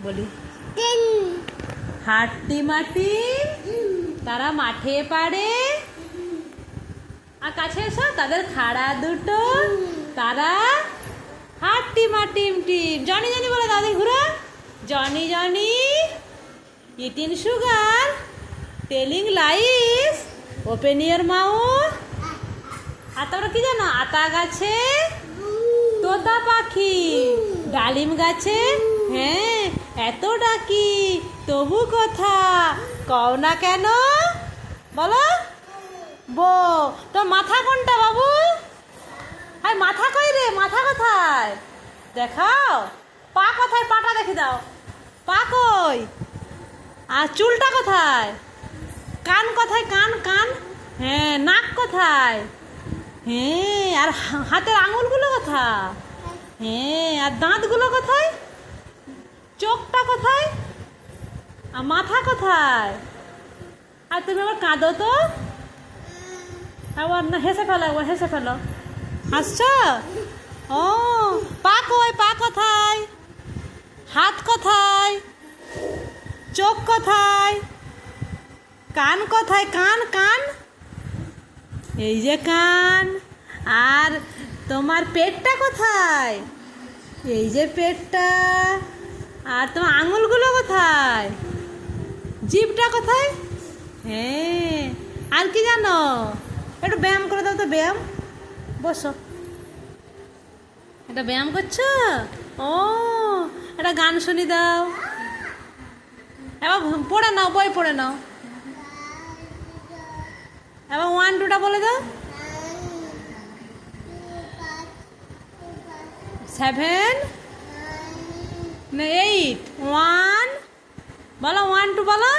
বলি হাট্টি মাটি তারা মাঠে পারে আর কাছে এসো তাদের খাড়া দুটো তারা হাট্টি মাটিম টিম জনি জনি বলে দাদি ঘুরে Johnny Johnny eating sugar telling lies open your mouth. আর তোমরা কি জানো আতা গাছে তোতা পাখি ডালিম গাছে হ্যাঁ এত ডাকি তবু কথা কও না কেন বলো বো তো মাথা কোনটা বাবু হাই মাথা কই রে মাথা কোথায় দেখাও পা কোথায় পাটা দেখে দাও পা কই আর চুলটা কোথায় কান কোথায় কান কান হ্যাঁ নাক কোথায় হ্যাঁ আর হাতের আঙুলগুলো কোথায় হ্যাঁ আর দাঁতগুলো কোথায় চোখটা কোথায় আর মাথা কোথায় আর তুমি আবার কাঁদো তো আবার না হেসে ফেলো একবার হেসে ফেলো হাসছ ও পা কই পা কোথায় হাত কোথায় চোখ কোথায় কান কোথায় কান কান এই যে কান আর তোমার পেটটা কোথায় এই যে পেটটা আর তোমার আঙুলগুলো কোথায় জিভটা কোথায় হ্যাঁ আর কি জানো একটু ব্যায়াম করে দাও তো ব্যায়াম বসো এটা ব্যায়াম করছো ও একটা গান শুনি দাও এবার পড়ে নাও বই পড়ে নাও এবার 1 2টা বলে দাও 7 না 8 1 বলো 1 2 বলো